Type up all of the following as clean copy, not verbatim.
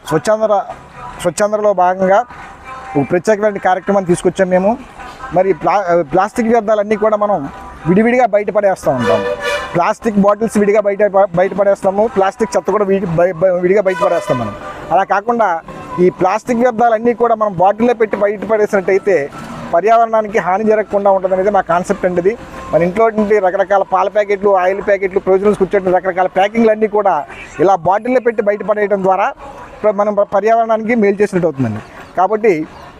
స్వచ్ఛాంధ్రలో భాగంగా ఒక ప్రత్యేకమైన కార్యక్రమాన్ని తీసుకొచ్చాం మేము. మరి ప్లాస్టిక్ వ్యర్థాలన్నీ కూడా మనం విడివిడిగా బయటపడేస్తూ ఉంటాం. ప్లాస్టిక్ బాటిల్స్ విడిగా బయటపడేస్తాము, ప్లాస్టిక్ చెత్త కూడా విడిగా బయటపడేస్తాం మనం. అలా కాకుండా ఈ ప్లాస్టిక్ వ్యర్థాలన్నీ కూడా మనం బాటిల్లో పెట్టి బయటపడేసినట్టయితే పర్యావరణానికి హాని జరగకుండా ఉంటుంది అనేది మా కాన్సెప్ట్ అండి. ఇది మన ఇంట్లో నుండి రకరకాల పాల ప్యాకెట్లు, ఆయిల్ ప్యాకెట్లు, ప్రొవిజనల్స్ కూర్చొని రకరకాల ప్యాకింగ్లు అన్నీ కూడా ఇలా బాటిల్లో పెట్టి బయటపడేయడం ద్వారా మనం పర్యావరణానికి మేలు చేసినట్టు అవుతుందండి. కాబట్టి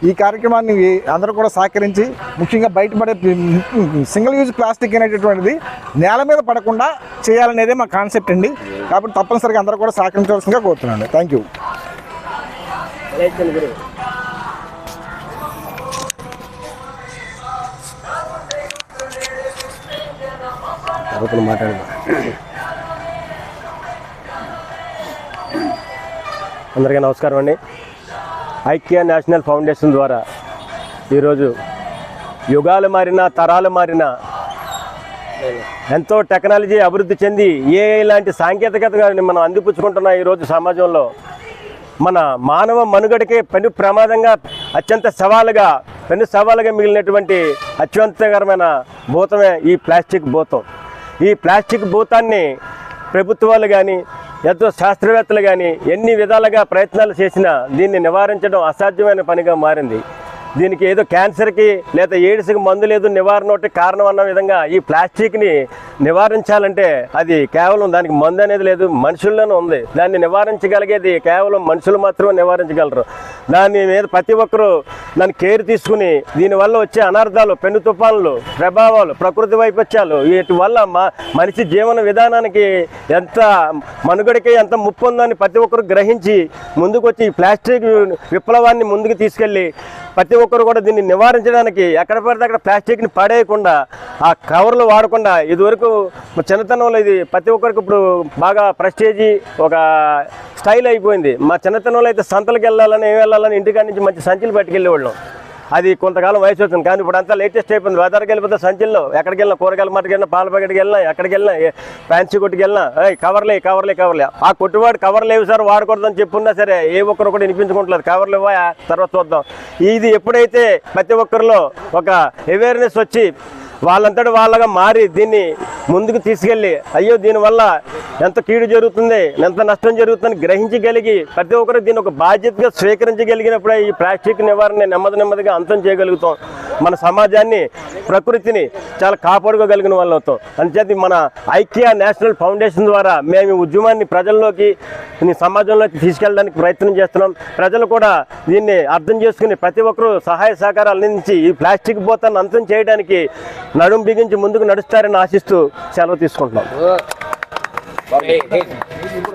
ఈ కార్యక్రమాన్ని అందరూ కూడా సహకరించి ముఖ్యంగా బయటపడే సింగిల్ యూజ్ ప్లాస్టిక్ అనేటటువంటిది నేల మీద పడకుండా చేయాలనేదే మా కాన్సెప్ట్ అండి. కాబట్టి తప్పనిసరిగా అందరూ కూడా సహకరించవలసిందిగా కోరుతున్నాను. Thank you. అందరికీ నమస్కారం అండి. ఐక్య నేషనల్ ఫౌండేషన్ ద్వారా ఈరోజు యుగాలు మారినా తరాలు మారినా ఎంతో టెక్నాలజీ అభివృద్ధి చెంది ఇలాంటి సాంకేతికతగా మనం అందిపుచ్చుకుంటున్న ఈరోజు సమాజంలో మన మానవ మనుగడకే పెను ప్రమాదంగా అత్యంత సవాలుగా మిగిలినటువంటి అత్యంతకరమైన భూతమే ఈ ప్లాస్టిక్ భూతం. ఈ ప్లాస్టిక్ భూతాన్ని ప్రభుత్వాలు కానీ ఎంతో శాస్త్రవేత్తలు కానీ ఎన్ని విధాలుగా ప్రయత్నాలు చేసినా దీన్ని నివారించడం అసాధ్యమైన పనిగా మారింది. దీనికి ఏదో క్యాన్సర్కి లేదా ఎయిడ్స్కి మందు లేదు, నివారణ ఒకటి కారణం అన్న విధంగా ఈ ప్లాస్టిక్ని నివారించాలంటే అది కేవలం దానికి మందు అనేది లేదు, మనుషుల్లోనే ఉంది. దాన్ని నివారించగలిగేది కేవలం మనుషులు మాత్రమే నివారించగలరు. దాని మీద ప్రతి ఒక్కరూ దాన్ని కేర్ తీసుకుని దీనివల్ల వచ్చే అనర్థాలు, పెను తుఫాన్లు, ప్రభావాలు, ప్రకృతి వైపత్యాలు వీటి వల్ల మనిషి జీవన విధానానికి ఎంత మనుగడకి ఎంత ముప్పు ఉందని ప్రతి ఒక్కరు గ్రహించి ముందుకు వచ్చి ఈ ప్లాస్టిక్ విప్లవాన్ని ముందుకు తీసుకెళ్ళి ప్రతి ఒక్కరు కూడా దీన్ని నివారించడానికి ఎక్కడ పడితే అక్కడ ప్లాస్టిక్ని పడేయకుండా ఆ కవర్లు వాడకుండా, ఇదివరకు చిన్నతనంలో ఇది ప్రతి ఒక్కరికి ఇప్పుడు బాగా ప్రెస్టేజీ ఒక స్టైల్ అయిపోయింది. మా చిన్నతనంలో అయితే సంతలకు వెళ్ళాలని ఇంటికాడి నుంచి మంచి సంచులు పట్టుకెళ్ళేవాళ్ళం. అది కొంతకాలం వయసు వచ్చింది. కానీ ఇప్పుడు అంతా లేటెస్ట్ అయిపోయింది. బజార్కి వెళ్ళిపోతే సంచుల్లో ఎక్కడికి వెళ్ళినా, కూరగాయల మార్కెట్కి వెళ్ళినా, పాల ప్యాకెట్కి వెళ్ళినా, ఎక్కడికి వెళ్ళినా, ఫ్యాన్సీ కొట్టుకి వెళ్ళినా కవర్లే. ఆ కొట్టువాడు కవర్లు లేవు సార్ వాడకూడదని చెప్పున్నా సరే ఏ ఒక్కరు కూడా వినిపించుకుంటలేదు. కవర్లు ఇవ్వ తర్వాత చూద్దాం. ఇది ఎప్పుడైతే ప్రతి ఒక్కరిలో ఒక అవేర్నెస్ వచ్చి వాళ్ళంతటి వాళ్ళగా మారి దీన్ని ముందుకు తీసుకెళ్ళి అయ్యో దీనివల్ల ఎంత కీడు జరుగుతుంది, ఎంత నష్టం జరుగుతుందని గ్రహించగలిగి ప్రతి ఒక్కరు దీన్ని ఒక బాధ్యతగా స్వీకరించగలిగినప్పుడే ఈ ప్లాస్టిక్ నివారణ నెమ్మదిగా అంతం చేయగలుగుతాం. మన సమాజాన్ని, ప్రకృతిని చాలా కాపాడుకోగలిగిన వాళ్ళు అవుతాం. అంచేది మన ఐక్య నేషనల్ ఫౌండేషన్ ద్వారా మేము ఈ ఉద్యమాన్ని ప్రజల్లోకి, సమాజంలోకి తీసుకెళ్ళడానికి ప్రయత్నం చేస్తున్నాం. ప్రజలు కూడా దీన్ని అర్థం చేసుకుని ప్రతి ఒక్కరూ సహాయ సహకారాలు అందించి ఈ ప్లాస్టిక్ భూతాన్ని అంతం చేయడానికి నడుం బిగించి ముందుకు నడుస్తారని ఆశిస్తూ సెలవు తీసుకుంటున్నాం.